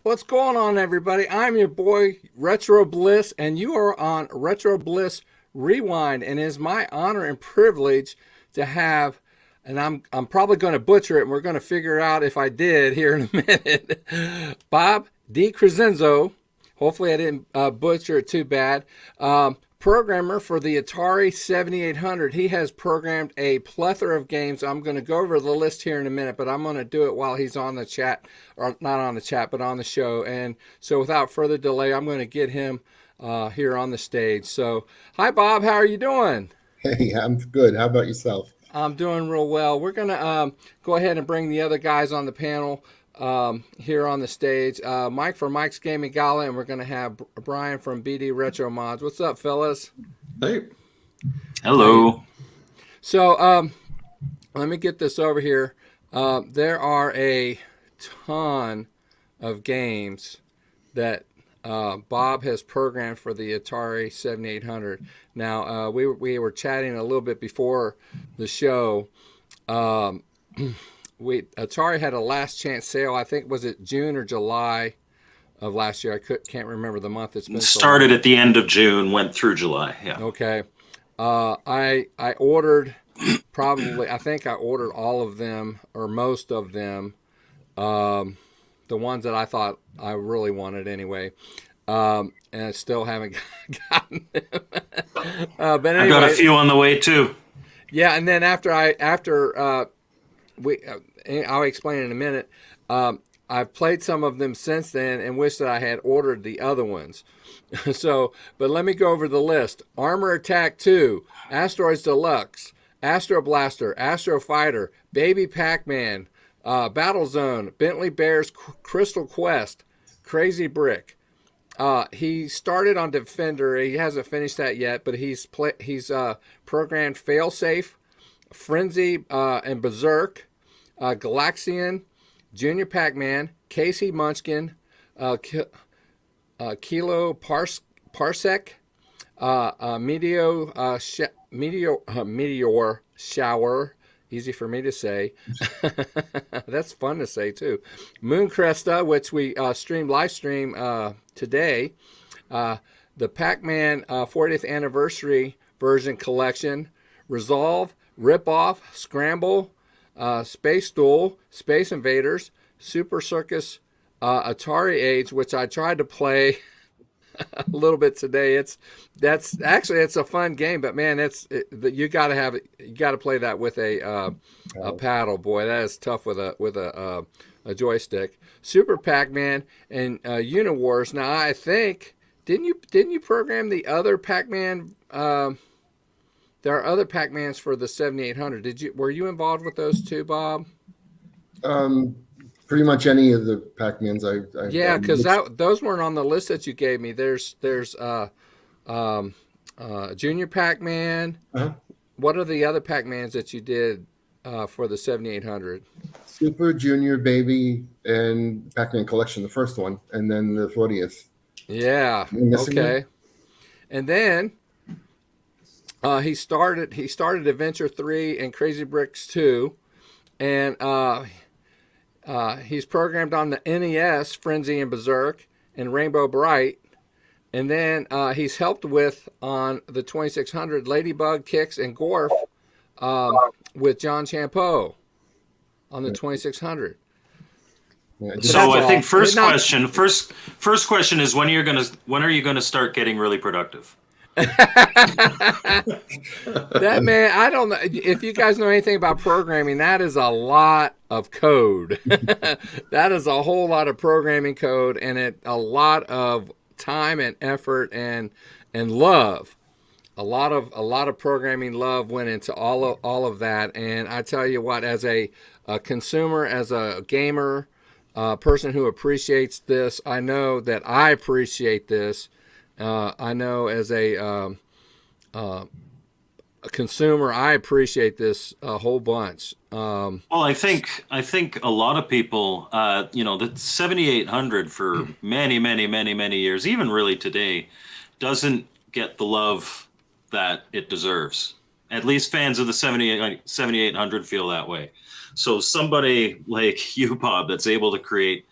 What's going on, everybody? I'm your boy Retro Bliss, and you are on Retro Bliss Rewind. And it is my honor and privilege to have, and I'm probably going to butcher it, and we're going to figure out if I did here in a minute. Bob Decrescenzo. Hopefully I didn't butcher it too bad. Programmer for the Atari 7800. He has programmed a plethora of games. I'm going to go over the list here in a minute, but I'm going to do it while he's on the chat, or not on the chat, but on the show. And so without further delay, I'm going to get him here on the stage. So, hi, Bob. How are you doing? Hey, I'm good. How about yourself? I'm doing real well. We're going to go ahead and bring the other guys on the panel here on the stage. Mike from Mike's Gaming Gala, and we're going to have Brian from BD RetroMods. What's up, fellas? Hey. Hello. So let me get this over here. There are a ton of games that Bob has programmed for the Atari 7800. Now, we were chatting a little bit before the show. Atari had a last chance sale. I think, was it June or July of last year? I can't remember the month. It's been started at the end of June, went through July. Yeah. Okay. I ordered probably. I think I ordered all of them or most of them. The ones that I thought I really wanted anyway. And I still haven't gotten them. But anyway, I got a few on the way too. Yeah, and then I'll explain in a minute. I've played some of them since then and wish that I had ordered the other ones. But let me go over the list. Armor Attack 2, Asteroids Deluxe, Astro Blaster, Astro Fighter, Baby Pac-Man, Battlezone, Bentley Bears Crystal Quest, Crazy Brick. He started on Defender. He hasn't finished that yet, but he's programmed Failsafe, Frenzy, and Berserk. Galaxian, Junior Pac-Man, Casey Munchkin, Kilo Parsec, Meteor Shower, easy for me to say. That's fun to say too. Moon Cresta, which we live stream today. The Pac-Man 40th Anniversary Version Collection. Resolve, Rip Off, Scramble, Space Duel, Space Invaders, Super Circus, Atari Age, which I tried to play a little bit today. It's a fun game, but man, you got to play that with a paddle. Boy, that is tough with a joystick. Super Pac-Man and Uniwars. Now I think didn't you program the other Pac-Man? There are other Pac-Mans for the 7800. Were you involved with those too, Bob? Pretty much any of the Pac-Mans. Yeah, because those weren't on the list that you gave me. There's Junior Pac-Man. Uh-huh. What are the other Pac-Mans that you did for the 7800? Super, Junior, Baby, and Pac-Man Collection, the first one, and then the 40th. Yeah. Okay. And then he started Adventure 3 and Crazy Bricks 2, and he's programmed on the NES Frenzy and Berserk and Rainbow Bright, and then he's helped with on the 2600 Ladybug, Kicks, and Gorf with John Champeau on the 2600. So I think first question is when are you gonna start getting really productive? That man, I don't know if you guys know anything about programming. That is a lot of code. That is a whole lot of programming code, and a lot of time and effort and love. A lot of programming love went into all of that. And I tell you what, as a consumer, as a gamer, person who appreciates this, I know that I appreciate this. I know as a consumer, I appreciate this a whole bunch. Well, I think a lot of people, the 7800 for many years, even really today, doesn't get the love that it deserves. At least fans of the 7800 feel that way. So somebody like you, Bob, that's able to create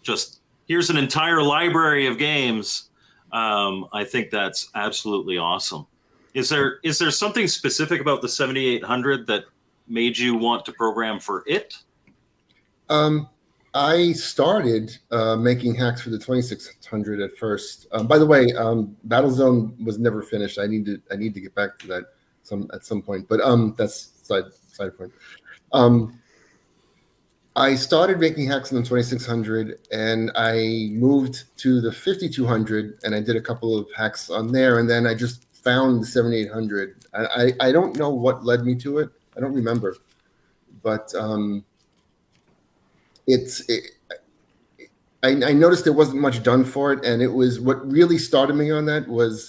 just here's an entire library of games. I think that's absolutely awesome. Is there something specific about the 7800 that made you want to program for it? I started making hacks for the 2600 at first. By the way, Battlezone was never finished. I need to get back to that at some point. But that's side point. I started making hacks on the 2600, and I moved to the 5200, and I did a couple of hacks on there, and then I just found the 7800. I don't know what led me to it. I don't remember, but I noticed there wasn't much done for it, and it was what really started me on that was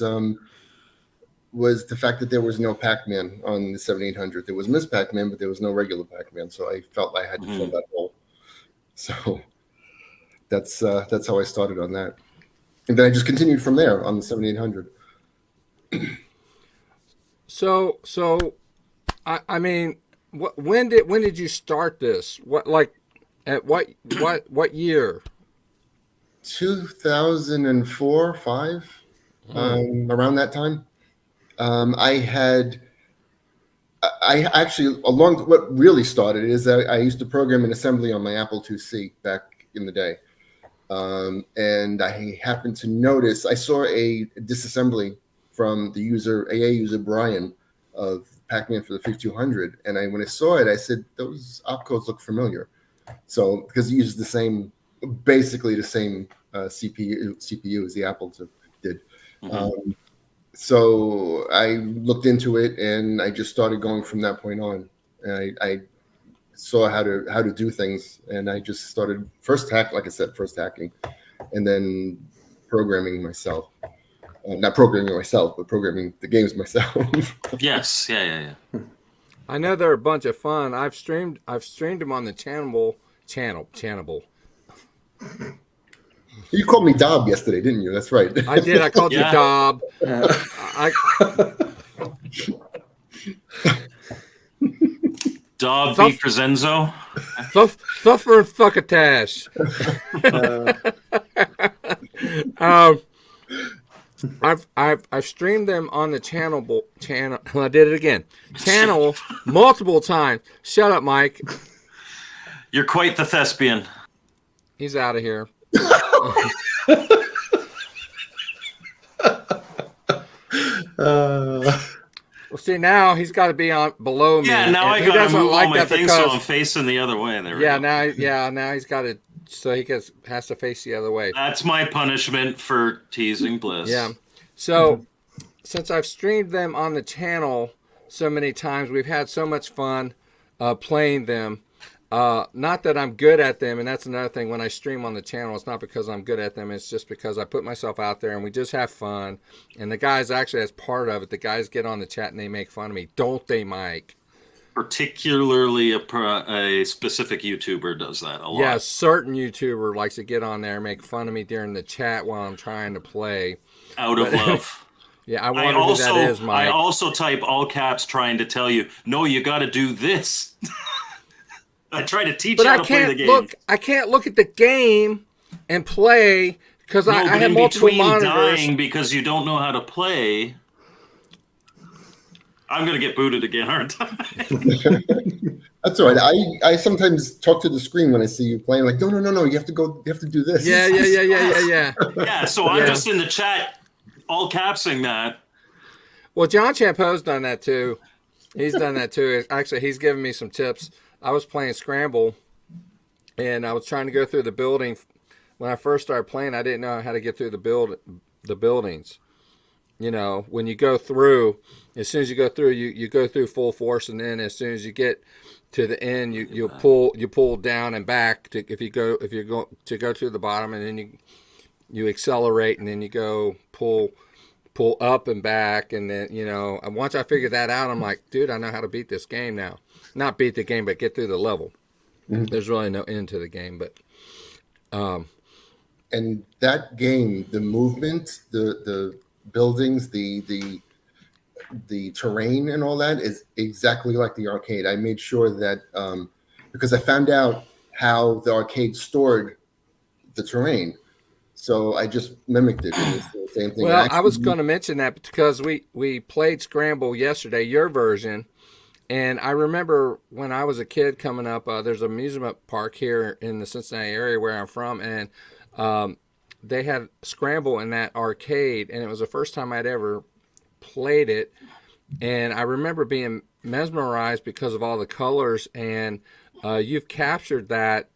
the fact that there was no Pac-Man on the 7800. There was Miss Pac-Man, but there was no regular Pac-Man, so I felt I had to fill that hole. So that's how I started on that, and then I just continued from there on the 7800. So I mean, when did you start this? At what year? 2004, 5, around that time. I actually, what really started is that I used to program in assembly on my Apple IIc back in the day. And I happened to notice, I saw a disassembly from the AA user Brian of Pac-Man for the 5200. And when I saw it, I said, those opcodes look familiar. So, because it uses basically the same CPU as the Apple did. So I looked into it, and I just started going from that point on. And I saw how to do things, and I just started first hacking, and then programming myself. Not programming myself, but programming the games myself. Yes, yeah. I know they're a bunch of fun. I've streamed them on the channel. You called me Dob yesterday, didn't you? That's right. I did. I called you Dob. Dob Decrescenzo. Suffer and succotash. I've streamed them on the channel. I did it again. Channel multiple times. Shut up, Mike. You're quite the thespian. He's out of here. Well, see, now he's got to be on below me. Yeah, now I got to move all my things so I'm facing the other way. There we go. Now he's got to, so he has to face the other way. That's my punishment for teasing Bliss. Yeah. So, since I've streamed them on the channel so many times, we've had so much fun playing them. Not that I'm good at them, and that's another thing. When I stream on the channel, it's not because I'm good at them. It's just because I put myself out there, and we just have fun. And the guys, actually, as part of it, the guys get on the chat and they make fun of me, don't they, Mike? Particularly a specific YouTuber does that a lot. Yeah, a certain YouTuber likes to get on there and make fun of me during the chat while I'm trying to play. Out of love. Yeah, I wonder who that is, Mike. I also type all caps trying to tell you, no, you got to do this. I try to teach you how to play the game. I can't look at the game and play because I have multiple monitors. Dying because you don't know how to play. I'm going to get booted again, aren't I? That's all right. I sometimes talk to the screen when I see you playing. Like, no, you have to go. You have to do this. Yeah. Yeah. So I'm just in the chat, all capsing that. Well, John Champeau's done that too. He's done that too. Actually, he's given me some tips. I was playing Scramble, and I was trying to go through the building. When I first started playing, I didn't know how to get through the buildings. You know, when you go through, as soon as you go through, you go through full force, and then as soon as you get to the end, you pull down and back if you go to the bottom, and then you accelerate, and then you go pull up and back, and then and once I figured that out, I'm like, dude, I know how to beat this game now. Not beat the game, but get through the level. Mm-hmm. There's really no end to the game, but and that game, the movement, the buildings, the the terrain and all that is exactly like the arcade. I made sure that because I found out how the arcade stored the terrain, so I just mimicked it. And it's the same thing. And Well, I was actually, going to mention that because we played Scramble yesterday, your version, and I remember when I was a kid coming up. There's an amusement park here in the Cincinnati area where I'm from, and they had Scramble in that arcade, and it was the first time I'd ever played it, and I remember being mesmerized because of all the colors, and you've captured that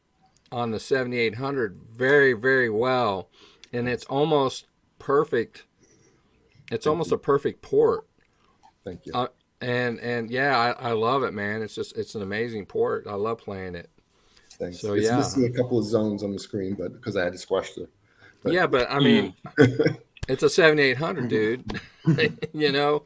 on the 7800 very, very well, and it's almost perfect. It's almost a perfect port. thank you. And yeah, I love it, man. It's an amazing port. I love playing it. Thanks. So It's yeah, missing a couple of zones on the screen, but because I had to squash them. But yeah, but I mean, it's a 7800, dude. You know,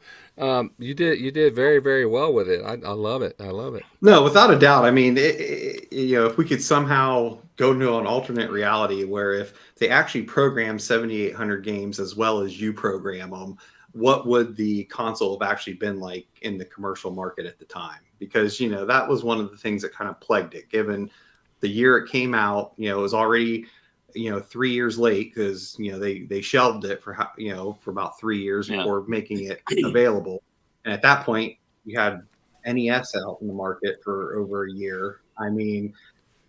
you did very, very well with it. I love it. I love it. No, without a doubt. I mean, if we could somehow go into an alternate reality where if they actually program 7,800 games as well as you program them, what would the console have actually been like in the commercial market at the time? Because, that was one of the things that kind of plagued it, given the year it came out. It was already 3 years late because they shelved it for about 3 years before making it available. And at that point, you had NES out in the market for over a year. I mean,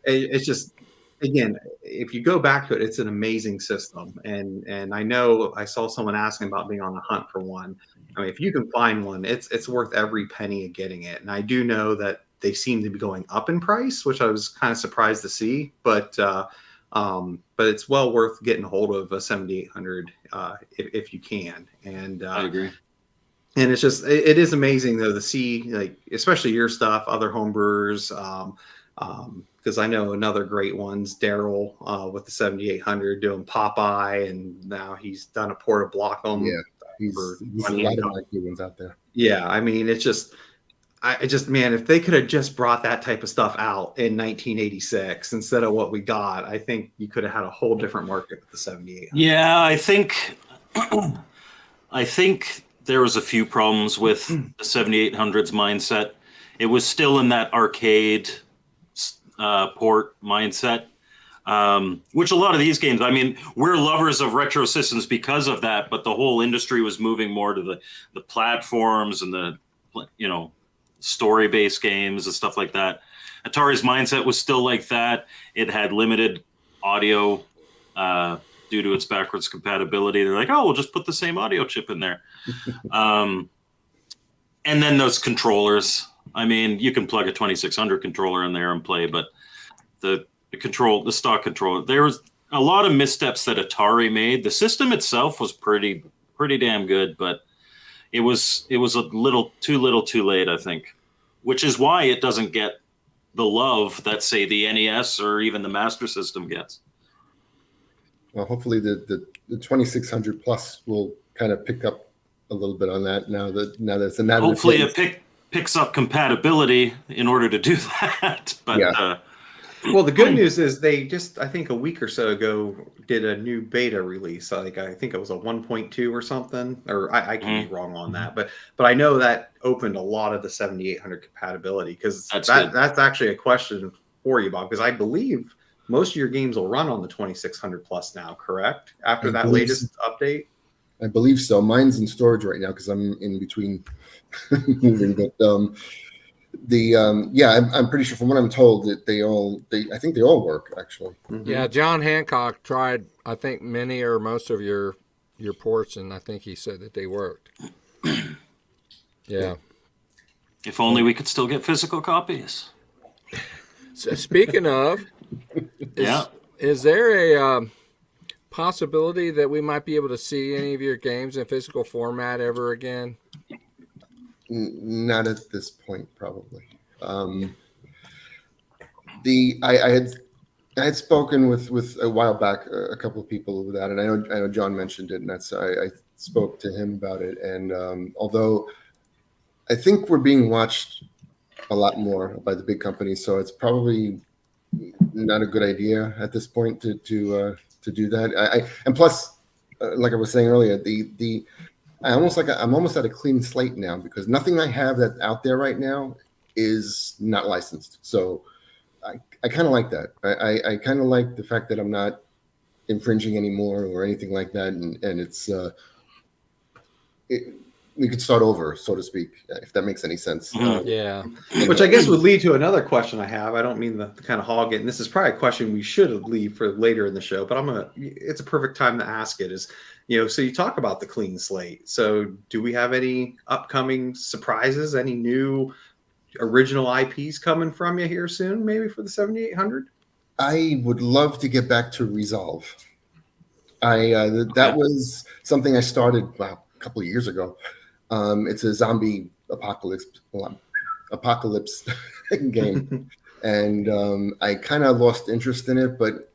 it's just, again, if you go back to it, it's an amazing system. And I know I saw someone asking about being on the hunt for one. I mean, if you can find one, it's worth every penny of getting it. And I do know that they seem to be going up in price, which I was kind of surprised to see. But it's well worth getting a hold of a 7800 if you can. And I agree. And it's just, it is amazing though to see, like, especially your stuff, other homebrewers, because I know another great one's Daryl with the 7800 doing Popeye, and now he's done a port of Blockham. yeah, he's a lot of my good ones out there. Yeah, I mean, it's just, man, if they could have just brought that type of stuff out in 1986 instead of what we got, I think you could have had a whole different market with the 7800. Yeah, I think there was a few problems with the 7800's mindset. It was still in that arcade port mindset, which a lot of these games, I mean, we're lovers of retro systems because of that, but the whole industry was moving more to the platforms and the, story-based games and stuff like that. Atari's mindset was still like that. It had limited audio due to its backwards compatibility. They're like, oh, we'll just put the same audio chip in there. And then those controllers. I mean, you can plug a 2600 controller in there and play, but the stock controller, there was a lot of missteps that Atari made. The system itself was pretty damn good, but it was a little too late, I think, which is why it doesn't get the love that, say, the NES or even the Master System gets. Well, hopefully the 2600 plus will kind of pick up a little bit on that now that it's another. Hopefully it picks up compatibility in order to do that. But yeah. Well, the good news is they just, I think a week or so ago, did a new beta release. Like, I think it was a 1.2 or something, or I can be wrong on that, but I know that opened a lot of the 7800 compatibility, because that's actually a question for you, Bob, because I believe most of your games will run on the 2600 plus now, correct? After that latest update? I believe so. Mine's in storage right now because I'm in between moving, but I'm pretty sure from what I'm told that I think they all work actually. Mm-hmm. Yeah, John Hancock tried, I think, many or most of your ports, and I think he said that they worked. Yeah. If only we could still get physical copies. So speaking of, is there a possibility that we might be able to see any of your games in physical format ever again? Not at this point, probably. I had spoken with a while back a couple of people with that, and I know John mentioned it, and I spoke to him about it. And although I think we're being watched a lot more by the big companies, so it's probably not a good idea at this point to do that. And plus, like I was saying earlier, the I'm almost at a clean slate now because nothing I have that's out there right now is not licensed. So I kind of like that. I kind of like the fact that I'm not infringing anymore or anything like that, and it's we could start over, so to speak, if that makes any sense. Yeah. Which I guess would lead to another question I have. I don't mean the kind of hog it, and this is probably a question we should leave for later in the show, but it's a perfect time to ask it. Is so you talk about the clean slate. So do we have any upcoming surprises? Any new original IPs coming from you here soon? Maybe for the 7800. I would love to get back to Resolve. That was something I started a couple of years ago. It's a zombie apocalypse game, and I kind of lost interest in it. But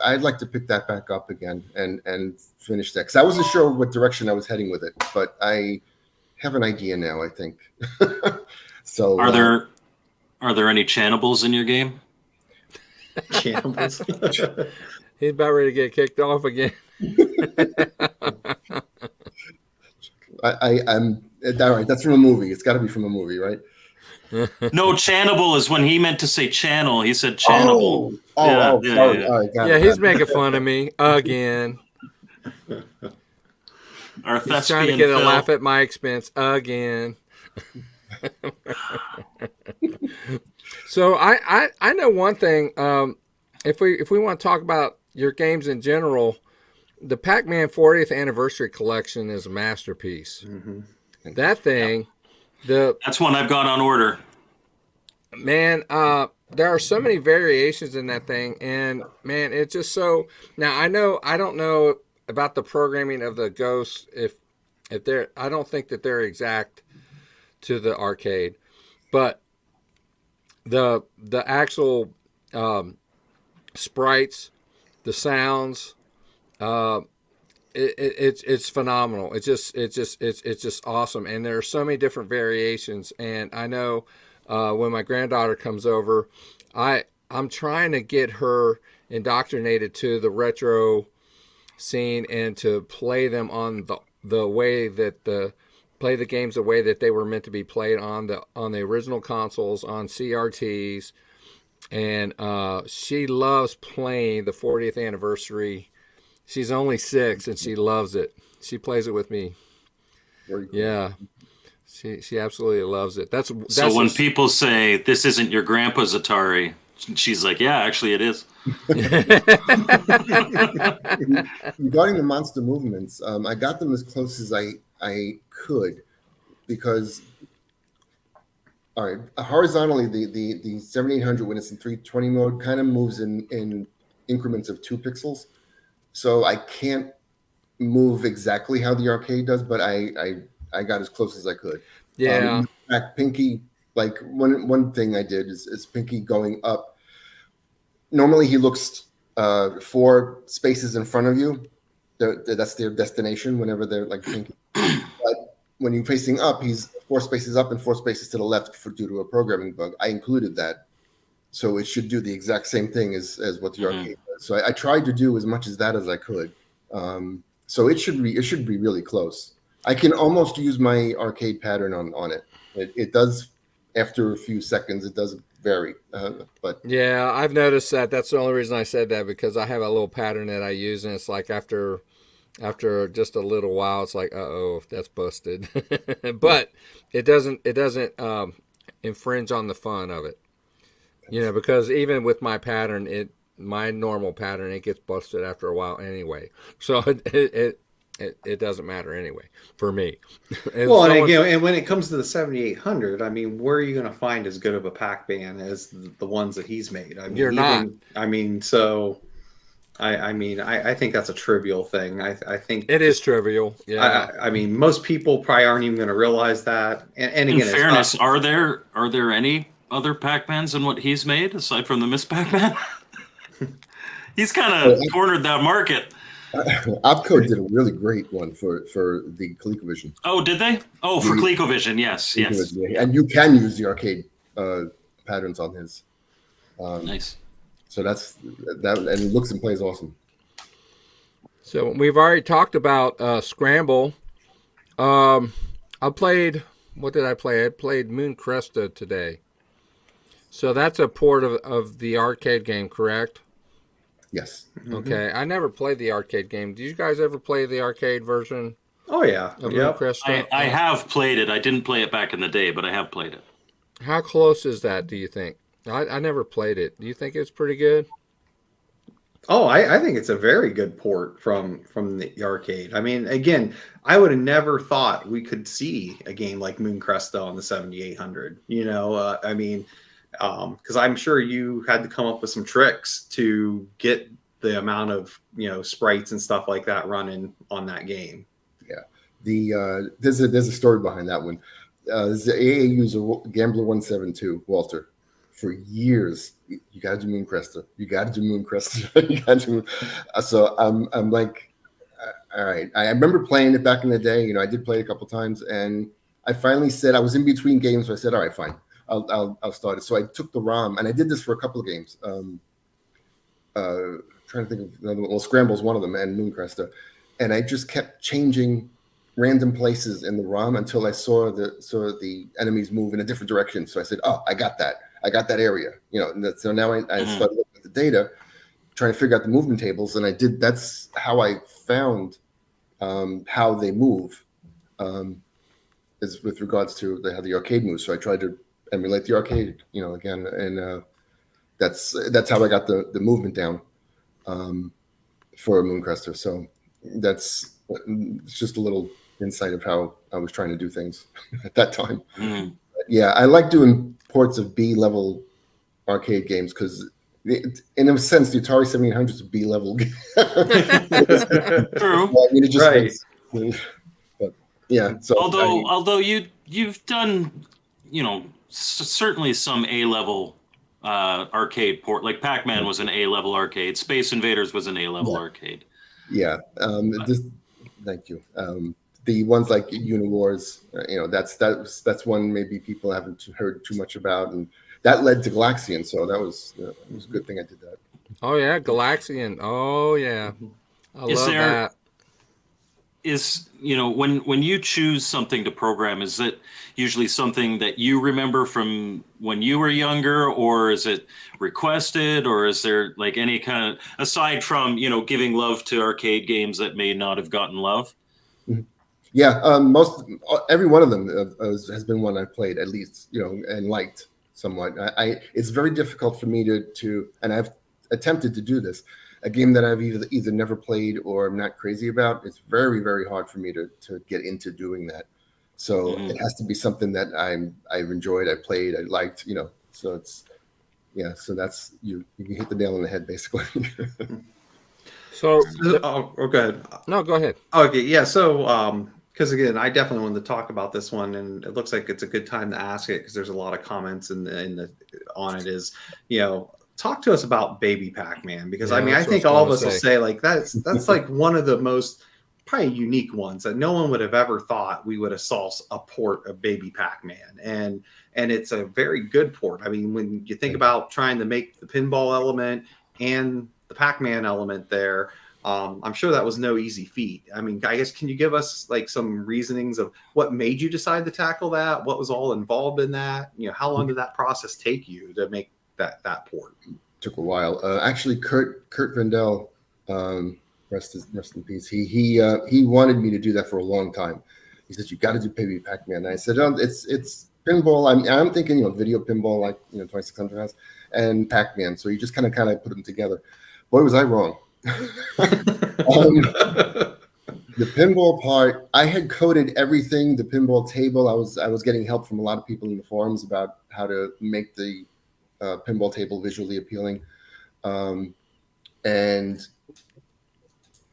I'd like to pick that back up again and finish that because I wasn't sure what direction I was heading with it, but I have an idea now. I think. So, are there any channables in your game? Channels. He's about ready to get kicked off again. I'm all right. That's from a movie. It's got to be from a movie, right? No, channable is when he meant to say channel. He said channable. Sorry. Yeah. All right, got Yeah, it, he's got it. making fun of me again. Our He's trying to thespian get a Phil. laugh at my expense again. So I know one thing. If we want to talk about your games in general, the Pac-Man 40th Anniversary Collection is a masterpiece. Mm-hmm. That thing, That's one I've got on order. man, there are so many variations in that thing, and man, it's just so. Now I don't know about the programming of the ghosts. If they're, I don't think that they're exact to the arcade, but the actual sprites, the sounds, it's phenomenal. It's just awesome, and there are so many different variations. And I know when my granddaughter comes over, I'm trying to get her indoctrinated to the retro scene and to play them on the way that play the games the way that they were meant to be played on the original consoles, on CRTs. And she loves playing the 40th anniversary. She's only 6 and she loves it. She plays it with me. Very cool. Yeah. She absolutely loves it. That's So when just, people say this isn't your grandpa's Atari, she's like, yeah, actually it is. Regarding the monster movements, I got them as close as I could because, all right, horizontally, the 7800 when it's in 320 mode kind of moves in increments of 2 pixels. So I can't move exactly how the arcade does, but I got as close as I could. yeah. In fact, Pinky, like one thing I did is Pinky going up. Normally he looks 4 spaces in front of you. That's their destination whenever they're like Pinky. But when you're facing up, he's 4 spaces up and 4 spaces to the left due to a programming bug. I included that. So it should do the exact same thing as what the arcade does. So I tried to do as much as that as I could. So it should be really close. I can almost use my arcade pattern on it. It does, after a few seconds, it does vary. But Yeah, I've noticed that. That's the only reason I said that, because I have a little pattern that I use, and it's like after just a little while, it's like, uh-oh, that's busted. But it doesn't infringe on the fun of it. Because even with my pattern, my normal pattern, it gets busted after a while anyway. So it doesn't matter anyway for me. Well, and when it comes to the 7800, I mean, where are you going to find as good of a Pac-Man as the ones that he's made? I mean, You're not. I mean, so I think that's a trivial thing. I think it is trivial. Yeah. I mean, most people probably aren't even going to realize that. And again, In fairness, are there any other Pac-Mans than what he's made aside from the Miss Pac-Man? He's kind of cornered that market. Opco did a really great one for the ColecoVision. Oh, did they? Oh, for ColecoVision, yes. Yeah. And you can use the arcade patterns on his. Nice. So that's that, and it looks and plays awesome. So we've already talked about Scramble. I played. What did I play? I played Moon Cresta today. So that's a port of the arcade game, correct? Yes. Okay. I never played the arcade game. Did you guys ever play the arcade version Oh yeah. of Moon Yep. Cresta? I have played it. I didn't play it back in the day, but I have played it. How close is that, do you think? I never played it. Do you think it's pretty good? Oh, I think it's a very good port from the arcade. I mean, again, I would have never thought we could see a game like Moon Cresta on the 7800. I mean, because I'm sure you had to come up with some tricks to get the amount of sprites and stuff like that running on that game. Yeah, there's a story behind that one. There's an AA user, Gambler 172, Walter. For years, you got to do Moon Cresta. You got to do Moon Cresta. You got to. So I'm like, all right. I remember playing it back in the day. I did play it a couple times, and I finally said I was in between games. So I said, all right, fine, I'll start it. So I took the ROM, and I did this for a couple of games. Trying to think of another one. Well, Scramble's one of them, and Moon Cresta, and I just kept changing random places in the ROM until I saw the enemies move in a different direction. So I said, oh, I got that area, so now I started looking at the data, trying to figure out the movement tables, and that's how I found how they move, is with regards to how the arcade moves. So I tried to emulate the arcade, again, and that's how I got the movement down for Moon Cresta. So it's just a little insight of how I was trying to do things at that time. Yeah, I like doing ports of B-level arcade games because, in a sense, the Atari 7800 is a B-level game. True. I mean, it just Right. but yeah. So Although you've done, certainly some A-level arcade port. Like Pac-Man was an A-level arcade. Space Invaders was an A-level arcade. Yeah. Thank you. The ones like Uniwars, that's one maybe people haven't heard too much about, and that led to Galaxian. So that was a good thing I did that. Oh yeah, Galaxian. Oh yeah, I love that. When you choose something to program, is it usually something that you remember from when you were younger, or is it requested, or is there like any kind of, aside from giving love to arcade games that may not have gotten love? Yeah, every one of them has been one I've played at least, and liked somewhat. It's very difficult for me to, and I've attempted to do this. A game that I've either never played or I'm not crazy about. It's very, very hard for me to get into doing that. So it has to be something that I've enjoyed, I played, I liked, So it's So that's you can hit the nail on the head basically. So, go ahead. No, go ahead. Okay, yeah. So, because again, I definitely wanted to talk about this one, and it looks like it's a good time to ask it because there's a lot of comments on it. Is talk to us about Baby Pac-Man, because I mean, I think all of us will say like that's like one of the most probably unique ones that no one would have ever thought we would have saw a port of Baby Pac-Man, and it's a very good port. I mean, when you think about trying to make the pinball element and the Pac-Man element there, I'm sure that was no easy feat. I mean, I guess, can you give us like some reasonings of what made you decide to tackle that? What was all involved in that? How long did that process take you to make that port? Took a while. Actually, Kurt Vendel, rest in peace. He wanted me to do that for a long time. He said, "You got to do Baby Pac-Man." And I said, "Oh, it's pinball." I'm thinking, video pinball like 2600 has, and Pac-Man. So you just kind of put them together. Boy, was I wrong. The pinball part, I had coded everything. The pinball table, I was getting help from a lot of people in the forums about how to make the pinball table visually appealing, and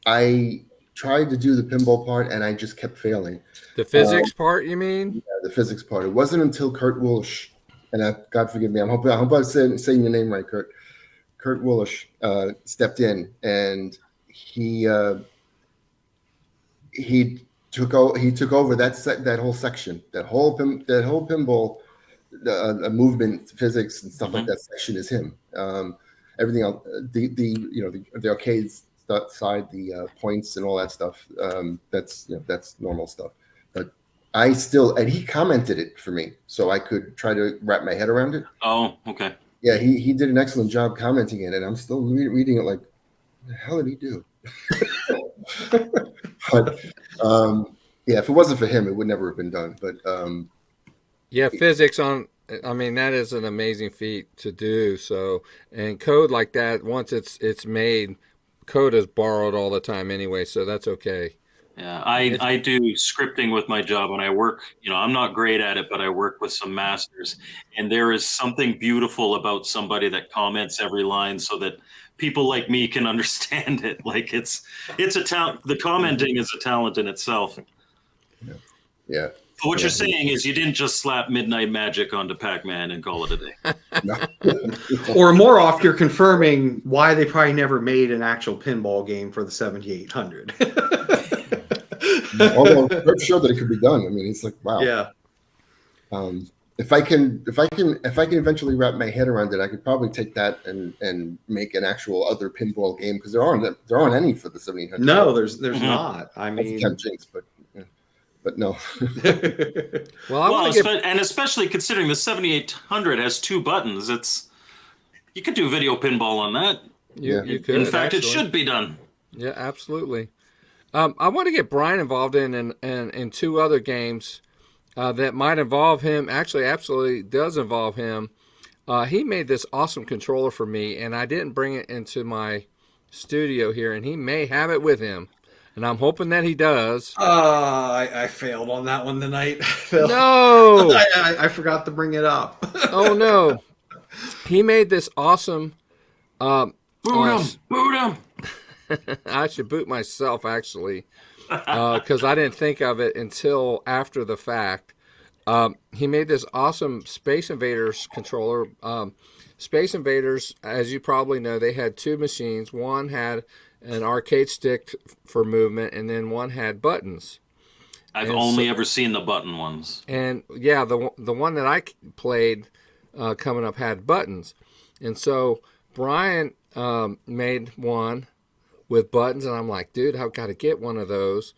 I tried to do the pinball part, and I just kept failing. The physics part, you mean? Yeah, the physics part. It wasn't until Kurt Woolsh, and God forgive me, I hope I'm saying your name right, Kurt. Kurt Woolsh stepped in, and he took over that whole section, that whole pinball movement, physics, and stuff like that section is him. Everything else, the arcades side, the points and all that stuff, that's normal stuff. and he commented it for me so I could try to wrap my head around it. Oh, okay. Yeah, he did an excellent job commenting it, and I'm still reading it like, what the hell did he do? But yeah, if it wasn't for him, it would never have been done. But yeah, physics on. I mean, that is an amazing feat to do. So, and code like that, once it's made, code is borrowed all the time anyway. So that's okay. Yeah, I do scripting with my job, and I work, I'm not great at it, but I work with some masters, and there is something beautiful about somebody that comments every line so that people like me can understand it. Like it's a talent. The commenting is a talent in itself. Yeah. But what you're saying is you didn't just slap Midnight Magic onto Pac-Man and call it a day. Or more off, you're confirming why they probably never made an actual pinball game for the 7800. Although Rip showed that it could be done. I mean, it's like, wow. Yeah. If I can eventually wrap my head around it, I could probably take that and make an actual other pinball game, because there aren't any for the 7800. No, there's not. I mean, Jinx, but no. Well, and especially considering the 7800 has 2 buttons, you could do video pinball on that. You could. In fact, actually. it should be done. Yeah, absolutely. I want to get Brian involved in 2 other games that might involve him. Actually, absolutely does involve him. He made this awesome controller for me, and I didn't bring it into my studio here, and he may have it with him, and I'm hoping that he does. I failed on that one tonight. Phil. No! I forgot to bring it up. Oh, no. He made this awesome... Boot him! I should boot myself, actually, because I didn't think of it until after the fact. He made this awesome Space Invaders controller. Space Invaders, as you probably know, they had 2 machines. One had an arcade stick for movement, and then one had buttons. I've only ever seen the button ones. And yeah, the one that I played coming up had buttons. And so Brian made one with buttons, and I'm like, dude, I've got to get one of those.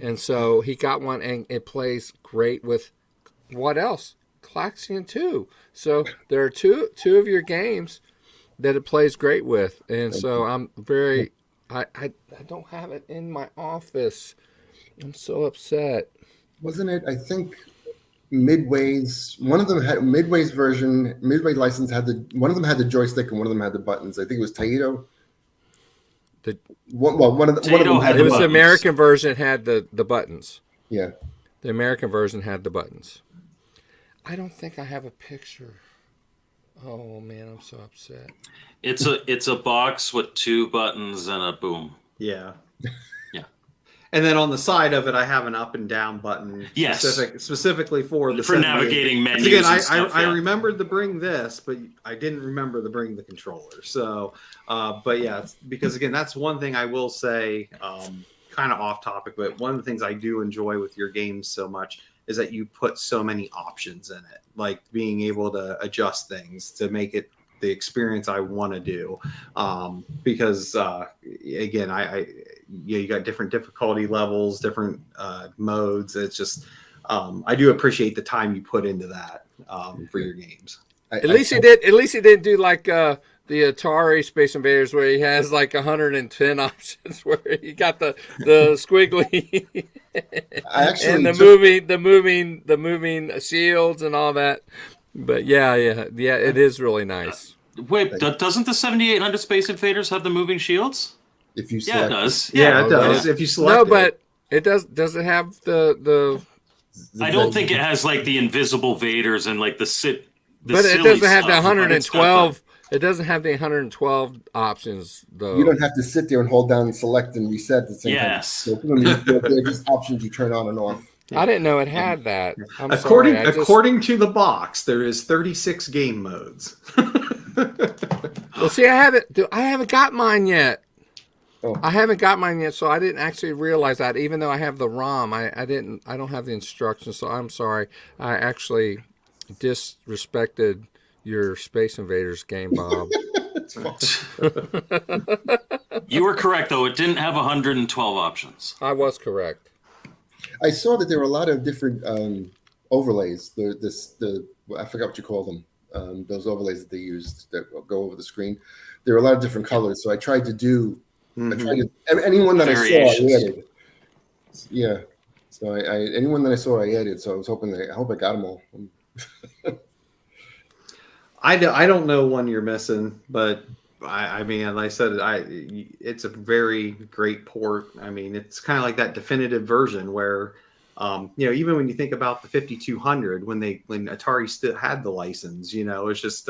And so he got one, and it plays great with what else? Klaxion 2. So there are two of your games that it plays great with. And so I'm very, I don't have it in my office. I'm so upset. Wasn't it? I think Midway's, one of them had Midway's version. Midway license had one of them had the joystick, and one of them had the buttons. I think it was Taito. One of them had it was the American version had the buttons. Yeah. The American version had the buttons. I don't think I have a picture. Oh man, I'm so upset. It's a box with 2 buttons and a boom. Yeah. Yeah. And then on the side of it, I have an up and down button. Yes. Specifically for the navigating menus. Again, and stuff, I remembered to bring this, but I didn't remember to bring the controller. So, but yeah, because again, that's one thing I will say, kind of off topic, but one of the things I do enjoy with your games so much is that you put so many options in it, like being able to adjust things to make it the experience I want to do. Because again, you got different difficulty levels, different modes. It's just, I do appreciate the time you put into that for your games. At least he didn't do like the Atari Space Invaders where he has like 110 options where he got the squiggly and the moving shields and all that. But yeah, it is really nice. Wait, doesn't the 7800 Space Invaders have the moving shields? If you it does. Yeah, it does. If you select no, but it does. Does it have the? I don't think it has like the invisible Vaders and like the sit. But it doesn't have the 112. It doesn't have the 112 options though. You don't have to sit there and hold down and select and reset at the same time. Yes. So they're just options you turn on and off. I didn't know it had that. According to the box, there is 36 game modes. Well, see, I haven't got mine yet. Oh. I haven't got mine yet, so I didn't actually realize that. Even though I have the ROM, I don't have the instructions. So I'm sorry. I actually disrespected your Space Invaders game, Bob. It's fine. You were correct, though. It didn't have 112 options. I was correct. I saw that there were a lot of different overlays. I forgot what you call them. Those overlays that they used that go over the screen. There were a lot of different colors. So I tried to do. I tried to anyone that I saw, I added. Yeah. So I anyone that I saw, I added. So I was hoping I hope I got them all. I don't know one you're missing, but I mean, like I said, it's a very great port. I mean, it's kind of like that definitive version where, even when you think about the 5200, when Atari still had the license, it's just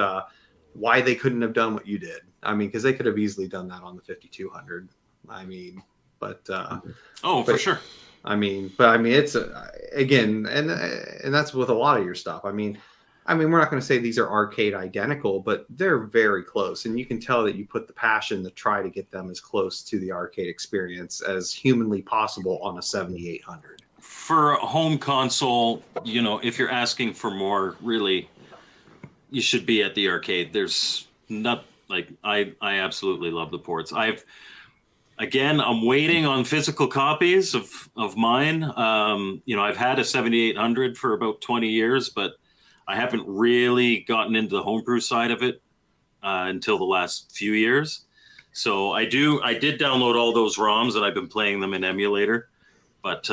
why they couldn't have done what you did. I mean, because they could have easily done that on the 5200. I mean, but for sure. I mean, it's again, and that's with a lot of your stuff. I mean, we're not going to say these are arcade identical, but they're very close. And you can tell that you put the passion to try to get them as close to the arcade experience as humanly possible on a 7800. For a home console, if you're asking for more, really, you should be at the arcade. There's not I absolutely love the ports. I'm waiting on physical copies of mine. I've had a 7800 for about 20 years, but I haven't really gotten into the homebrew side of it until the last few years. So I did download all those ROMs and I've been playing them in emulator, but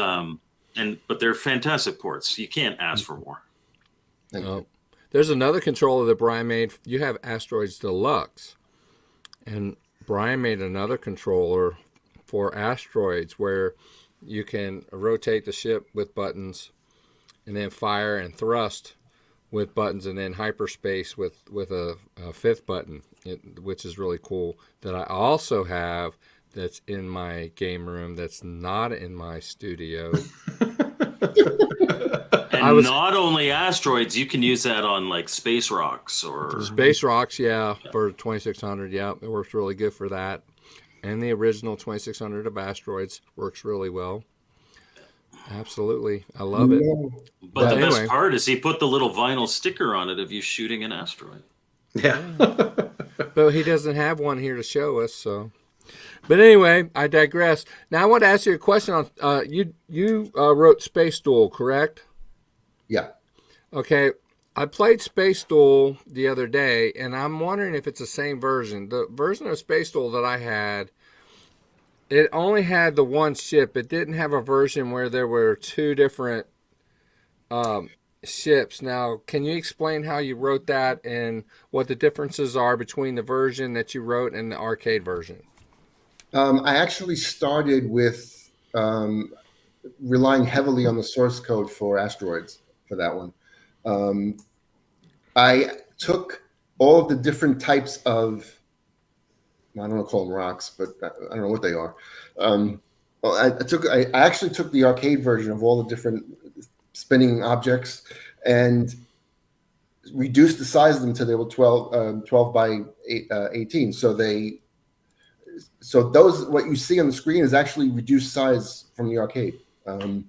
they're fantastic ports. You can't ask for more. There's another controller that Brian made. You have Asteroids Deluxe, and Brian made another controller for Asteroids where you can rotate the ship with buttons and then fire and thrust with buttons, and then hyperspace with a fifth button, which is really cool. That I also have that's in my game room that's not in my studio. And not only Asteroids, you can use that on like Space Rocks or Space Rocks, yeah, for 2600. Yeah, it works really good for that. And the original 2600 of Asteroids works really well. Absolutely. I love it. But the best part is he put the little vinyl sticker on it of you shooting an asteroid. Yeah. But he doesn't have one here to show us, so. But anyway, I digress. Now I want to ask you a question on you wrote Space Duel, correct? Yeah. Okay. I played Space Duel the other day, and I'm wondering if it's the same version. The version of Space Duel that I had, it only had the one ship. It didn't have a version where there were two different ships. Now, can you explain how you wrote that and what the differences are between the version that you wrote and the arcade version? I actually started with relying heavily on the source code for Asteroids for that one. I took all of the different types of, I don't want to call them rocks, but I don't know what they are. I actually took the arcade version of all the different spinning objects and reduced the size of them until they were 12 by 18. So those, what you see on the screen is actually reduced size from the arcade. And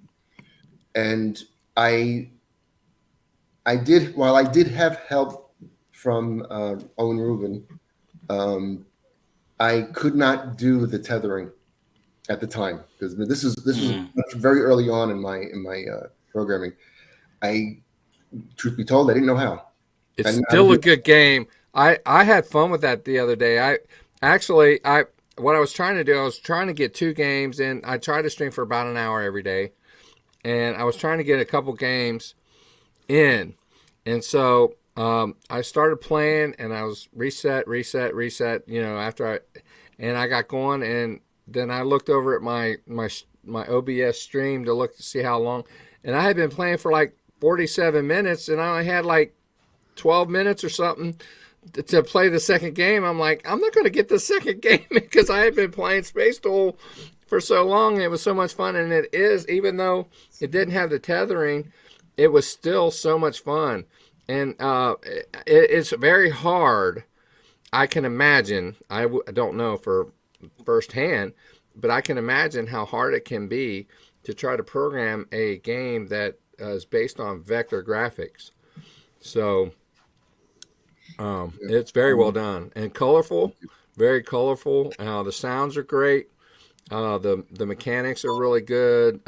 while I did have help from Owen Rubin, I could not do the tethering at the time because this was very early on in my programming. Truth be told, I didn't know how. It's still a good game. I had fun with that the other day. What I was trying to do, I was trying to get 2 games in. I tried to stream for about an hour every day, and I was trying to get a couple games in, and so I started playing, and I was reset. And I got going, and then I looked over at my OBS stream to look to see how long, and I had been playing for like 47 minutes, and I only had like 12 minutes or something to play the second game. I'm like, I'm not going to get the second game because I had been playing Space Duel for so long, and it was so much fun. And it is, even though it didn't have the tethering, it was still so much fun. And it's very hard. I can imagine, I don't know for firsthand, but I can imagine how hard it can be to try to program a game that is based on vector graphics. So it's very well done and colorful, very colorful. The sounds are great. The mechanics are really good.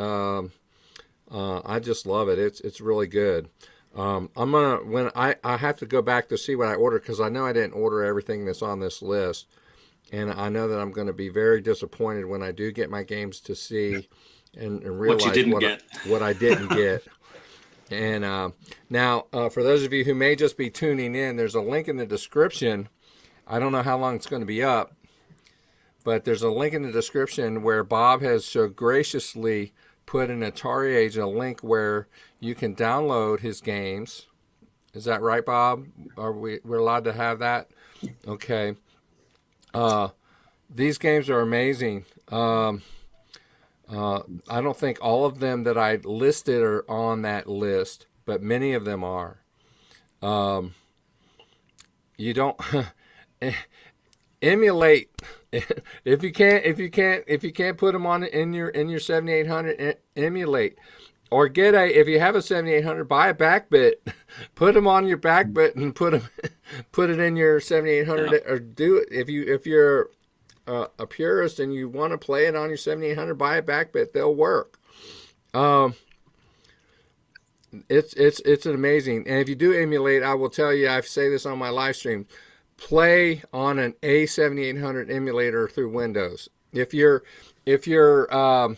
I just love it. It's really good. I'm gonna when I have to go back to see what I ordered because I know I didn't order everything that's on this list, and I know that I'm going to be very disappointed when I do get my games to see and What you realize didn't get. what I didn't get. And now, for those of you who may just be tuning in, there's a link in the description. I don't know how long it's going to be up, but there's a link in the description where Bob has so graciously put an atariage, a link where you can download his games. Is that right, Bob? We're allowed to have that? Okay. These games are amazing. I don't think all of them that I listed are on that list, but many of them are. You don't emulate if you can't put them on in your 7800. Emulate. Or if you have a 7800, buy a back bit, put them on your back bit, and put it in your 7800. Yeah. Or do it if you're a purist and you want to play it on your 7800, buy a back bit. They'll work. It's amazing. And if you do emulate, I will tell you, I say this on my live stream, play on an A7800 emulator through Windows. If you're on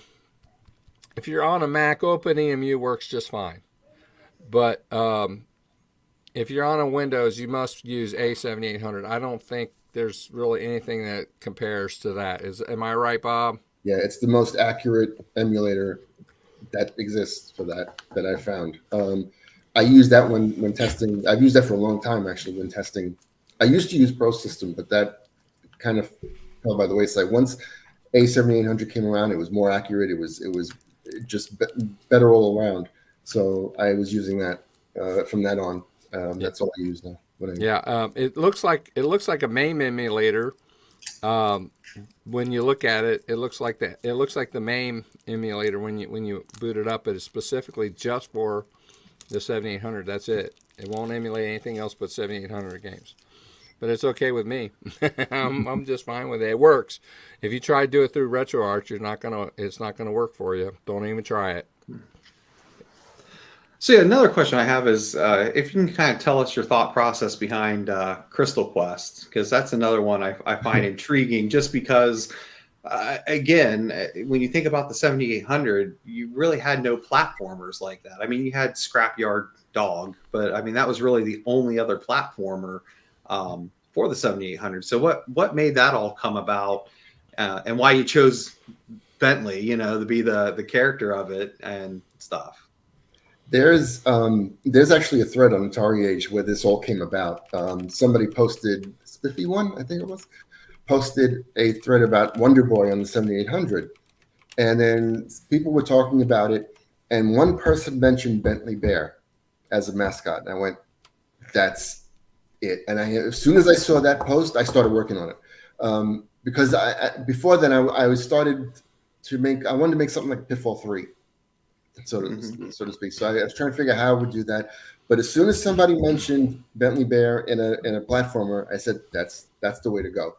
a Mac, OpenEMU works just fine. But if you're on a Windows, you must use A7800. I don't think there's really anything that compares to that. Am I right, Bob? Yeah, it's the most accurate emulator that exists for that I found. I use that when testing. I've used that for a long time, actually, when testing. I used to use Pro System, but that kind of fell by the wayside. Once A7800 came around, it was more accurate. It was just better all around. So I was using that from that on. That's all I use now. It looks like a MAME emulator. When you look at it, it looks like the MAME emulator when you boot it up. It is specifically just for the 7800. That's it. It won't emulate anything else but 7800 games. But it's okay with me. I'm just fine with it. It works. If you try to do it through RetroArch, it's not gonna work for you. Don't even try it. So yeah, another question I have is if you can kind of tell us your thought process behind Crystal Quest, because that's another one I find intriguing. Just because, again, when you think about the 7800, you really had no platformers like that. I mean, you had Scrapyard Dog, but I mean that was really the only other platformer for the 7800. So what made that all come about, and why you chose Bentley, to be the character of it and stuff? There's actually a thread on atariage where this all came about. Somebody posted, Spiffy One, I think it was, posted a thread about Wonder Boy on the 7800, and then people were talking about it, and one person mentioned Bentley Bear as a mascot, and I went, "That's it." And as soon as I saw that post, I started working on it because before then I wanted to make something like Pitfall 3. So to speak. So I was trying to figure out how I would do that. But as soon as somebody mentioned Bentley Bear in a platformer, I said that's the way to go.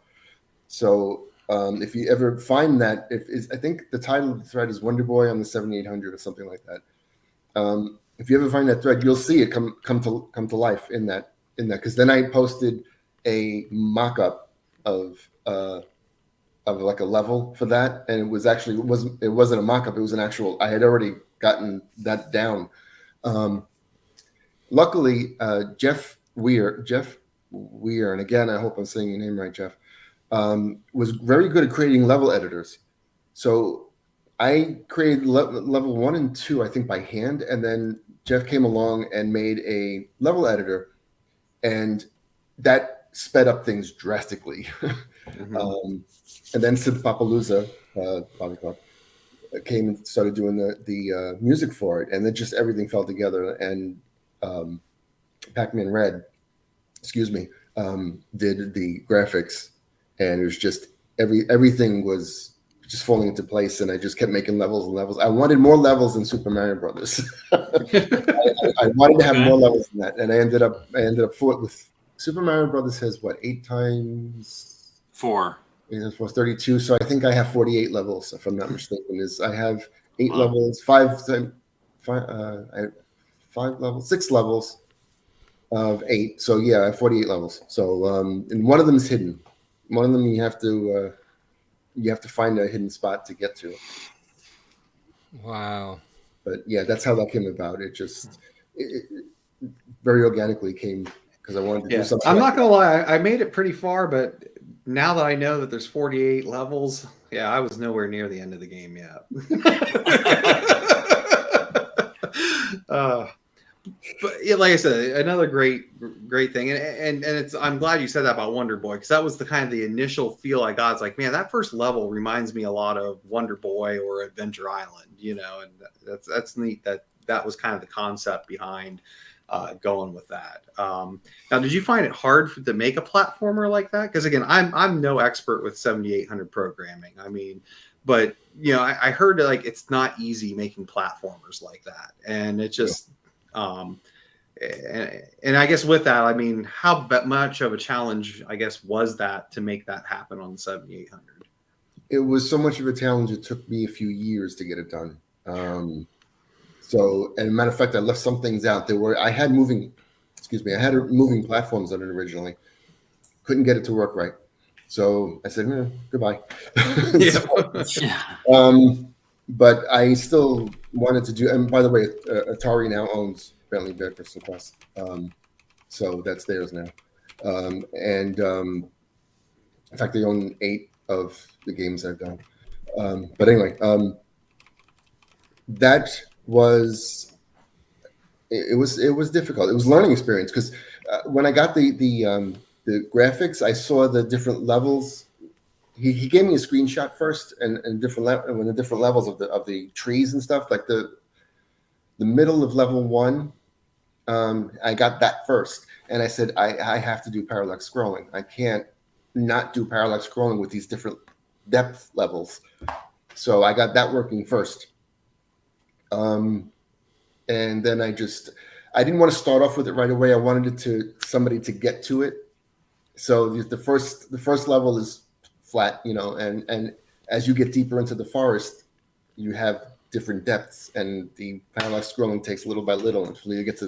So if you ever find that, I think the title of the thread is Wonder Boy on the 7800 or something like that. If you ever find that thread, you'll see it come to life in that because then I posted a mock-up of like a level for that, and it wasn't a mock-up, it was an actual. I had already gotten that down. Luckily, Jeff Weir, and again, I hope I'm saying your name right, Jeff, was very good at creating level editors. So I created level 1 and 2, I think, by hand, and then Jeff came along and made a level editor, and that sped up things drastically. And then Sid Papalooza, Bobby Clark, came and started doing the music for it, and then just everything fell together. And Pac-Man Red, did the graphics, and it was just everything was just falling into place. And I just kept making levels and levels. I wanted more levels than Super Mario Brothers. I wanted to have more levels than that, and I ended up with Super Mario Brothers has 8 times 4. It was 32, so I think I have 48 levels, if I'm not mistaken. I have 8 levels, 5 I had 6 levels of 8. So yeah, I have 48 levels. So and one of them is hidden. One of them you have to find a hidden spot to get to. Wow. But yeah, that's how that came about. It very organically came because I wanted to do something. I'm not gonna lie, I made it pretty far, but now that I know that there's 48 levels, yeah, I was nowhere near the end of the game yet. But yeah, like I said, another great thing, and it's I'm glad you said that about Wonder Boy, because that was the kind of the initial feel I got. It's like, man, that first level reminds me a lot of Wonder Boy or Adventure Island, and that's neat. That was kind of the concept behind going with that. Now, did you find it hard to make a platformer like that? Because again, I'm no expert with 7800 programming. I mean, but I heard like it's not easy making platformers like that, and it just. And I guess with that, I mean, how much of a challenge, I guess, was that to make that happen on the 7800? It was so much of a challenge. It took me a few years to get it done. So, and matter of fact, I left some things out. I had moving platforms on it originally. Couldn't get it to work right. So I said, goodbye. But I still wanted to do, and by the way, Atari now owns Bentley Breakfast Quest. So that's theirs now. In fact, they own 8 of the games I've done. But anyway, that was, it was difficult. It was a learning experience because when I got the graphics, I saw the different levels. He gave me a screenshot first, and different levels of the trees and stuff. Like the middle of level 1, I got that first, and I said I have to do parallax scrolling. I can't not do parallax scrolling with these different depth levels. So I got that working first, and then I didn't want to start off with it right away. I wanted somebody to get to it. So the first level is flat, and as you get deeper into the forest, you have different depths, and the parallax scrolling takes little by little until you get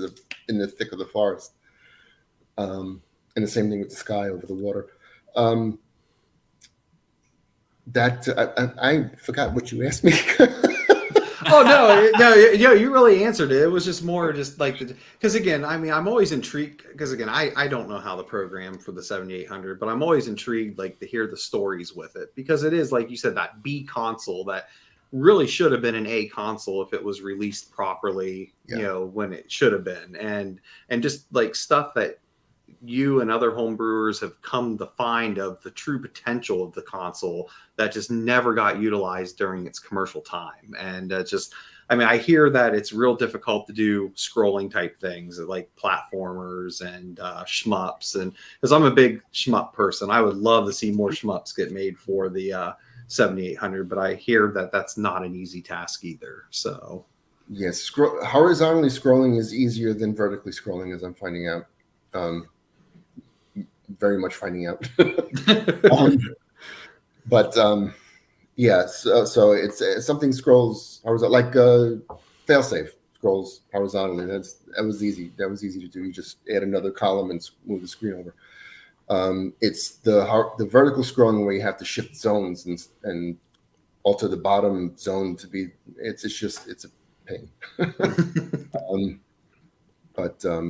in the thick of the forest. And the same thing with the sky over the water. I forgot what you asked me. Oh no, you really answered it. It was just more like because again, I mean, I'm always intrigued because again, I don't know how the program for the 7800, but I'm always intrigued like to hear the stories with it, because it is like you said, that B console that really should have been an A console if it was released properly, when it should have been, and just like stuff that you and other homebrewers have come to find of the true potential of the console that just never got utilized during its commercial time. And I hear that it's real difficult to do scrolling type things like platformers and shmups. And because I'm a big shmup person, I would love to see more shmups get made for the 7800, but I hear that that's not an easy task either. So yes, horizontally scrolling is easier than vertically scrolling, as I'm finding out. Very much finding out. So it's something scrolls horizontally, like failsafe scrolls horizontally. That was easy. That was easy to do. You just add another column and move the screen over. It's the vertical scrolling where you have to shift zones and alter the bottom zone to be. It's a pain.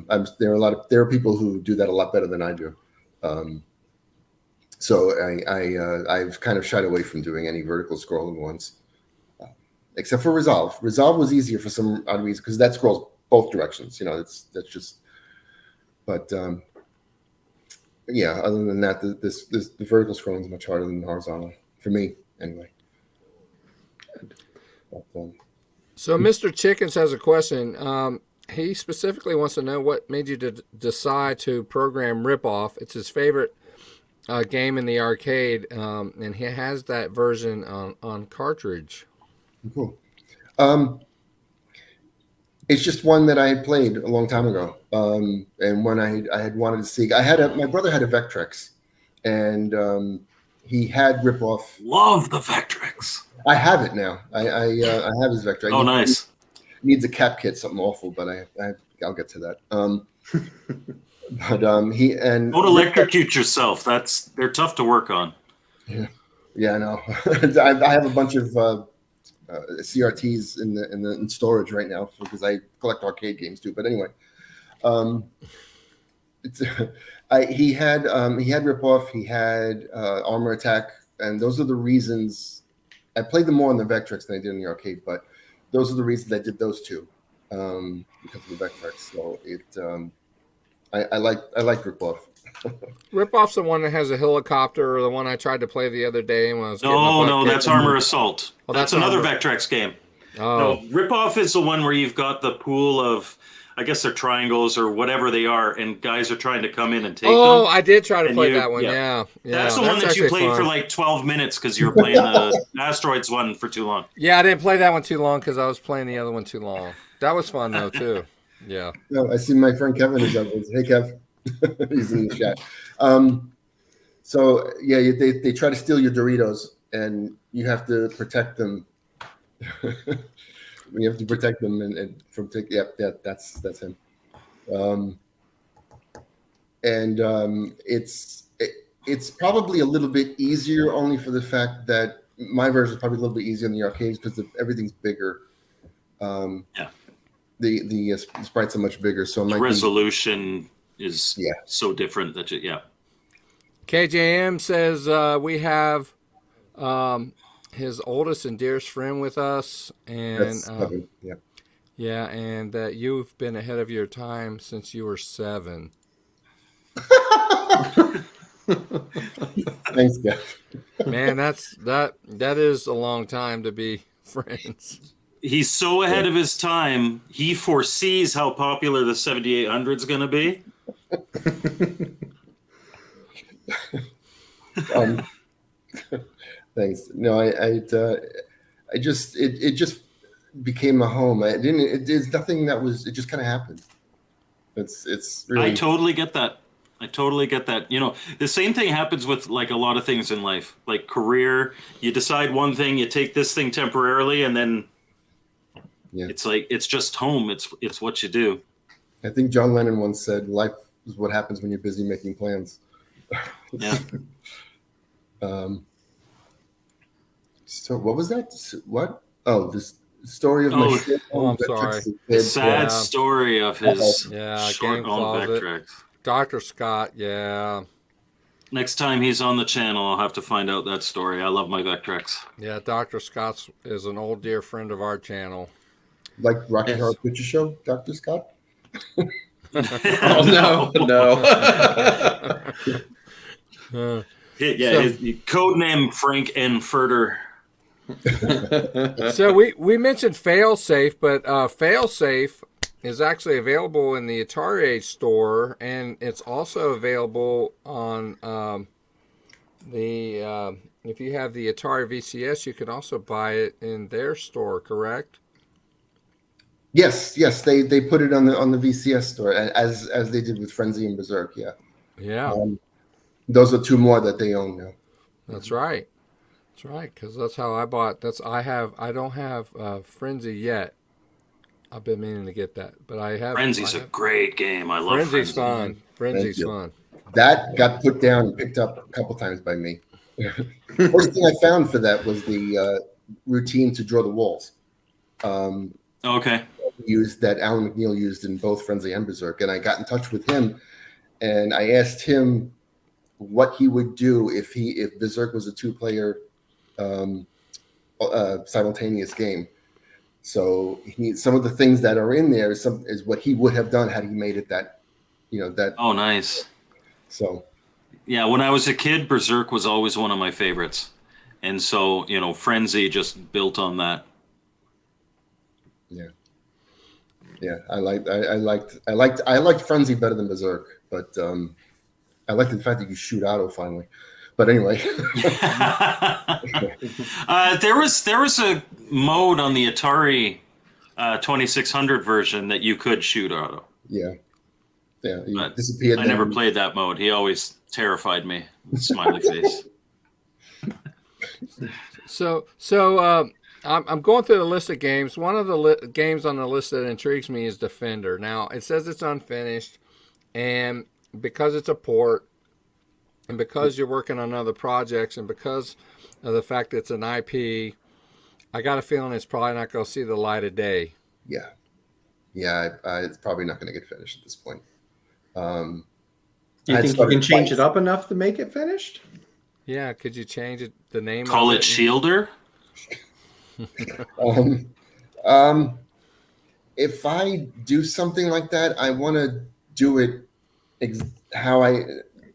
There are people who do that a lot better than I do. So I've kind of shied away from doing any vertical scrolling ones, except for Resolve. Resolve was easier for some odd reason because that scrolls both directions. That's just. But other than that, the vertical scrolling is much harder than the horizontal for me, anyway. So Mr. Chickens has a question. He specifically wants to know what made you decide to program Ripoff. It's his favorite game in the arcade, and he has that version on cartridge. Cool. It's just one that I had played a long time ago, and when I had wanted to see, my brother had a Vectrex, and he had Ripoff. Love the Vectrex. I have it now. I have his Vectrex. Oh, nice. needs a cap kit, something awful, but I'll get to that. He and Don't electrocute yourself. They're tough to work on. Yeah, I know. I have a bunch of CRTs in storage right now because I collect arcade games too. But anyway, he had Ripoff, he had Armor Attack, and those are the reasons I played them more on the Vectrex than I did in the arcade. But those are the reasons I did those two because of the Vectrex. So I like Ripoff. Ripoff's the one that has a helicopter, or the one I tried to play the other day when I was. No, that's Armor Assault. Oh, that's another Vectrex game. Oh. No, Ripoff is the one where you've got the pool of, I guess they're triangles or whatever they are, and guys are trying to come in and take them. Oh, I did try to play that one. Yeah. That's the one that you played for like 12 minutes because you were playing the Asteroids one for too long. Yeah, I didn't play that one too long because I was playing the other one too long. That was fun though too. Yeah. No, I see my friend Kevin is up. Hey, Kev. He's in the chat. So yeah, they try to steal your Doritos, and you have to protect them. You have to protect them and from taking. Yeah, that's him. It's probably a little bit easier, only for the fact that my version is probably a little bit easier in the arcades because everything's bigger. Yeah. The sprites are much bigger, so the resolution is so different that KJM says we have his oldest and dearest friend with us, and and that you've been ahead of your time since you were 7. Thanks, Jeff. Man, that is a long time to be friends. He's so ahead of his time. He foresees how popular the 7800 is going to be. Thanks. No, I just it just became a home. It's nothing that was. It just kind of happened. It's really. I totally get that. You know, the same thing happens with like a lot of things in life, like career. You decide one thing, you take this thing temporarily, and then it's like it's just home. It's what you do. I think John Lennon once said, "Life is what happens when you're busy making plans." Yeah. So what was that? What? Oh, this story of my short I'm sorry. The sad story of his short game on closet. Vectrex. Dr. Scott, yeah. Next time he's on the channel, I'll have to find out that story. I love my Vectrex. Yeah, Dr. Scott is an old dear friend of our channel. Like Rocky Horror Picture Show, Dr. Scott? Oh, no. His code name Frank N. Furter. So we mentioned Failsafe, but Failsafe is actually available in the AtariAge store, and it's also available on if you have the Atari VCS, you can also buy it in their store, correct? Yes, they put it on the VCS store as they did with Frenzy and Berserk. Yeah. Those are 2 more that they own now. That's right. Because that's how I bought. I don't have Frenzy yet. I've been meaning to get that, but I have. Frenzy's a great game. I love Frenzy's Frenzy. fun. Frenzy's fun. That got put down and picked up a couple times by me. First thing I found for that was the routine to draw the walls. Okay. That Alan McNeil used in both Frenzy and Berserk, and I got in touch with him, and I asked him what he would do if Berserk was a 2-player simultaneous game. So some of the things that are in there is what he would have done had he made it that. Oh, nice. So. Yeah, when I was a kid, Berserk was always one of my favorites, and so Frenzy just built on that. Yeah, I liked Frenzy better than Berserk, but I liked the fact that you shoot auto finally. But anyway, there was a mode on the Atari 2600 version that you could shoot auto. Yeah, he disappeared. I never played that mode. He always terrified me. Smiley face. So I'm going through the list of games. One of the games on the list that intrigues me is Defender. Now, it says it's unfinished, and because it's a port, and because you're working on other projects, and because of the fact that it's an IP, I got a feeling it's probably not going to see the light of day. Yeah. Yeah, it's probably not going to get finished at this point. Do you think you can change it up enough to make it finished? Yeah, could you change it, the name Call of it Shielder? If I do something like that, I want to do it how I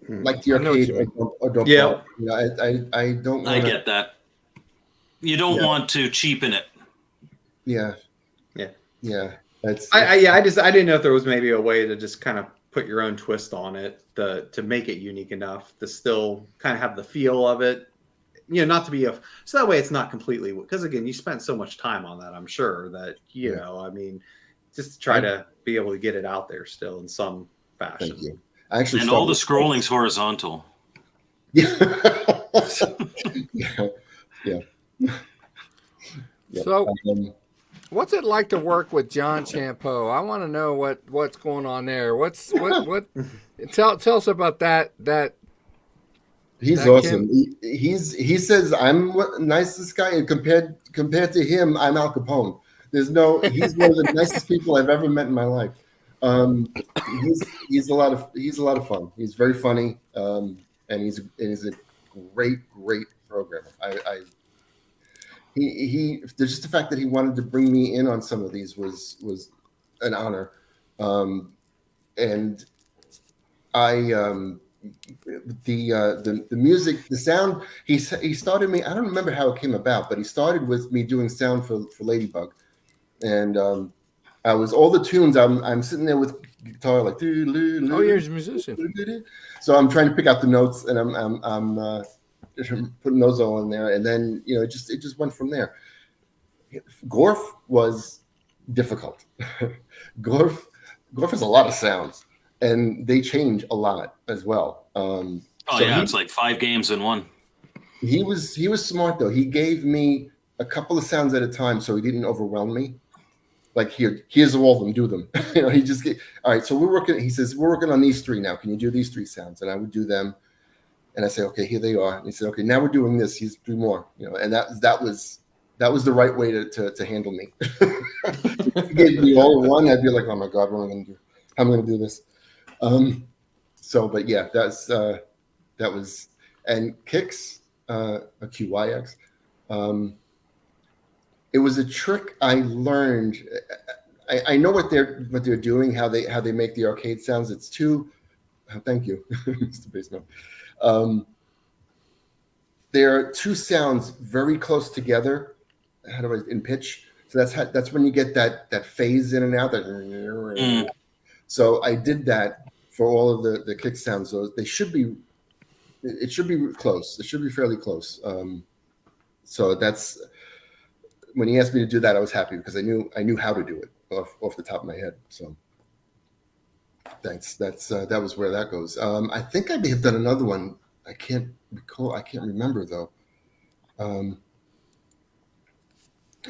like the arcade or don't. Yeah. You know, I don't want I get that. You don't want to cheapen it. Yeah. Yeah. Yeah. That's I didn't know if there was maybe a way to just kind of put your own twist on it to make it unique enough to still kind of have the feel of it, not to be so that way it's not completely, because again, you spent so much time on that, I'm sure that, I mean, just to try to be able to get it out there still in some fashion. Thank you. I actually And all the scrolling's horizontal. Yeah. Yeah. So, what's it like to work with John Champeau? I want to know what's going on there. What tell us about that. He's awesome. He says I'm the nicest guy, and compared to him, I'm Al Capone. He's one of the nicest people I've ever met in my life. He's a lot of fun. He's very funny, and he's a great programmer. There's just the fact that he wanted to bring me in on some of these was an honor, and the music, the sound. He started me. I don't remember how it came about, but he started with me doing sound for Ladybug, and I was all the tunes. I'm sitting there with guitar like. Oh, you're a musician. So I'm trying to pick out the notes, and I'm putting those all in there, and then it just went from there. Gorf was difficult. Gorf has a lot of sounds, and they change a lot as well. It's like 5 games in one. He was smart though. He gave me a couple of sounds at a time, so he didn't overwhelm me. Like here's all of them, do them. He just all right. So he says we're working on these 3 now. Can you do these 3 sounds? And I would do them. And I say, okay, here they are. And he said, okay, now we're doing this. He's 3 more, and that was the right way to handle me. If he gave me all in one, I'd be like, oh my God, what am I going to do? How am I going to do this? But yeah, that was, and kicks, a QYX. It was a trick I learned. I know what they're doing, how they make the arcade sounds. It's too. Thank you, Mr. Baseman. There are 2 sounds very close together. In pitch? So that's when you get that phase in and out. So I did that for all of the kick sounds. So it should be close. It should be fairly close. So that's when he asked me to do that, I was happy because I knew how to do it off the top of my head. So that was where that goes. I think I may have done another one. I can't recall. I can't remember though.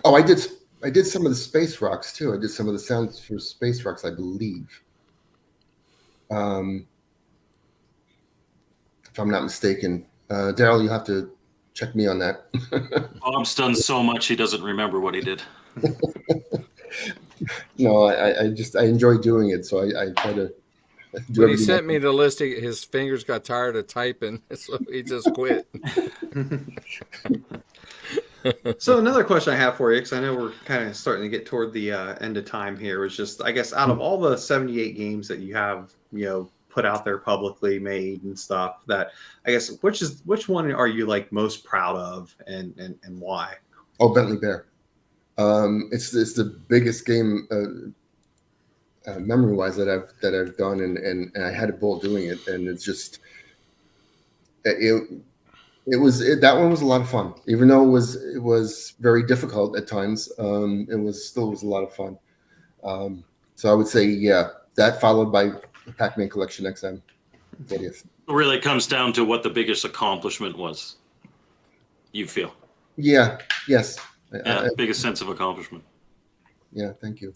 I did some of the Space Rocks too. I did some of the sounds for Space Rocks, I believe. If I'm not mistaken, Daryl, you have to check me on that. Bob's done so much he doesn't remember what he did. No, I enjoy doing it, so I try to. When he sent me the list, his fingers got tired of typing, so he just quit. So another question I have for you, because I know we're kind of starting to get toward the end of time here, is just, I guess, out of all the 78 games that you have, put out there publicly made and stuff, that I guess which one are you like most proud of, and why? Oh, Bentley Bear. It's the biggest game memory-wise that I've done, and I had a ball doing it, and it's just that one was a lot of fun, even though it was very difficult at times. It was a lot of fun. So I would say, yeah, that followed by the Pac-Man Collection XM. It really comes down to what the biggest accomplishment was, you feel. Yeah. Yes. Yeah, biggest sense of accomplishment. Yeah, thank you.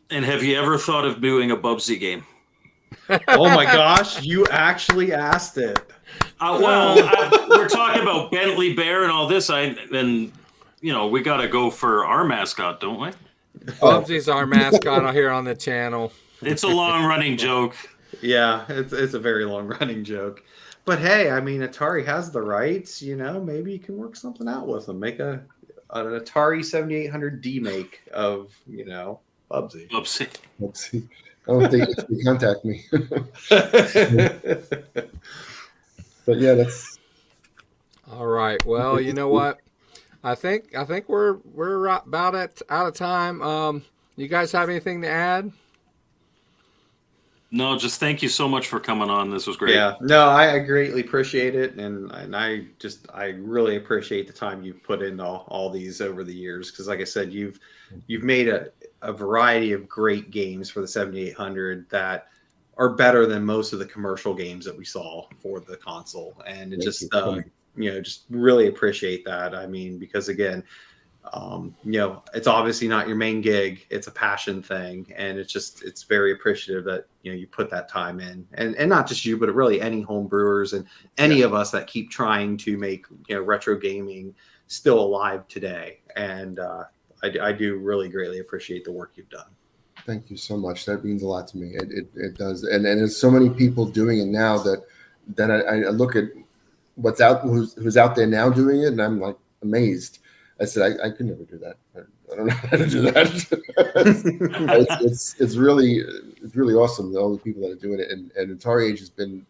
And have you ever thought of doing a Bubsy game? Oh my gosh, you actually asked it. We're talking about Bentley Bear and all this. We got to go for our mascot, don't we? Bubsy's our mascot here on the channel. It's a long-running joke. Yeah, it's a very long-running joke. But hey, I mean, Atari has the rights. Maybe you can work something out with them. Make an Atari 7800D make of Bubsy. Bubsy. Let's see. I don't think they contact me. But yeah, that's All right. Well, you know what? I think we're about out of time. You guys have anything to add? No, just thank you so much for coming on. This was great. Yeah, no, I greatly appreciate it, and I really appreciate the time you've put into all these over the years. Because, like I said, you've made a variety of great games for the 7800 that are better than most of the commercial games that we saw for the console, and it just just really appreciate that. I mean, because again, it's obviously not your main gig. It's a passion thing. And it's very appreciative that, you put that time in, and not just you, but really any home brewers and any of us that keep trying to make, retro gaming still alive today. And, I do really greatly appreciate the work you've done. Thank you so much. That means a lot to me. It does. And there's so many people doing it now that I look at who's out there now doing it. And I'm like amazed. I said, I could never do that. I don't know how to do that. It's really awesome. All the people that are doing it, and AtariAge has been,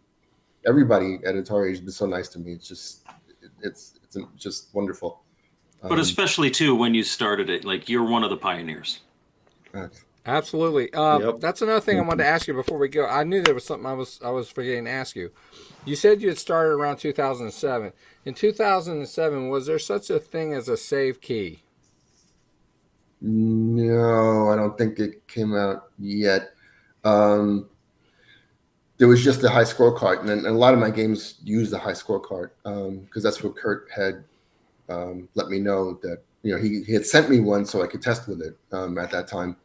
everybody at AtariAge has been so nice to me. It's just wonderful. But especially too when you started it, like you're one of the pioneers. Absolutely. Yep. That's another thing I wanted to ask you before we go. I knew there was something I was forgetting to ask you. You said you had started around 2007. In 2007, was there such a thing as a save key? No, I don't think it came out yet. There was just a high score card, and a lot of my games use the high score card because that's what Kurt had let me know that he had sent me one so I could test with it at that time.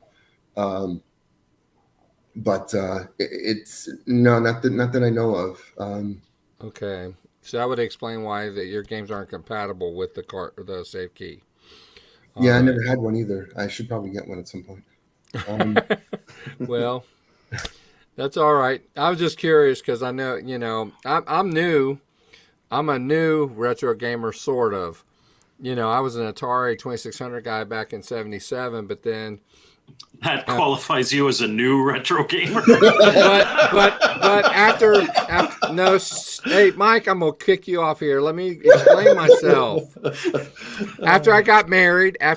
But it's not that I know of. Okay, so that would explain why your games aren't compatible with the save key. Yeah, I never had one either. I should probably get one at some point. Well, that's all right. I was just curious because I know I'm new. I'm a new retro gamer, sort of. I was an Atari 2600 guy back in '77, but then. That qualifies you as a new retro gamer. but after no, hey Mike, I'm gonna kick you off here. Let me explain myself. After I got married, I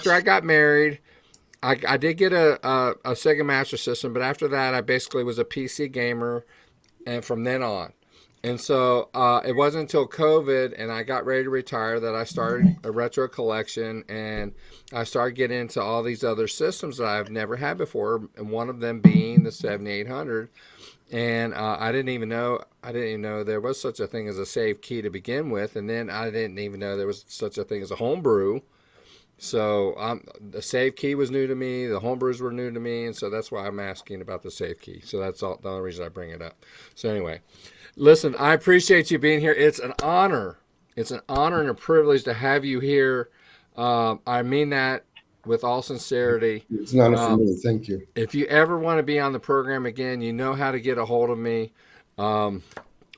did get a Sega Master System, but after that, I basically was a PC gamer, and from then on. And so it wasn't until COVID and I got ready to retire that I started a retro collection, and I started getting into all these other systems that I've never had before, and one of them being the 7800. And I didn't even know there was such a thing as a save key to begin with, and then I didn't even know there was such a thing as a homebrew. So the save key was new to me, the homebrews were new to me, and so that's why I'm asking about the save key. So that's the only reason I bring it up. So anyway. Listen, I appreciate you being here. It's an honor. It's an honor and a privilege to have you here. I mean that with all sincerity. It's an honor for me. Thank you. If you ever want to be on the program again, you know how to get a hold of me.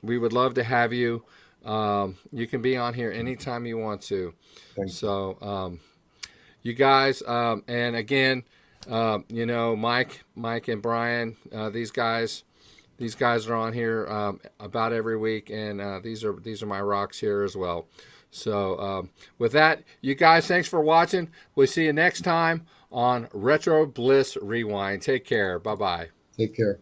We would love to have you. You can be on here anytime you want to. Thank you. So, you guys, and again, Mike and Brian, these guys are on here about every week, and these are my rocks here as well. So with that, you guys, thanks for watching. We'll see you next time on Retro Bliss Rewind. Take care. Bye-bye. Take care.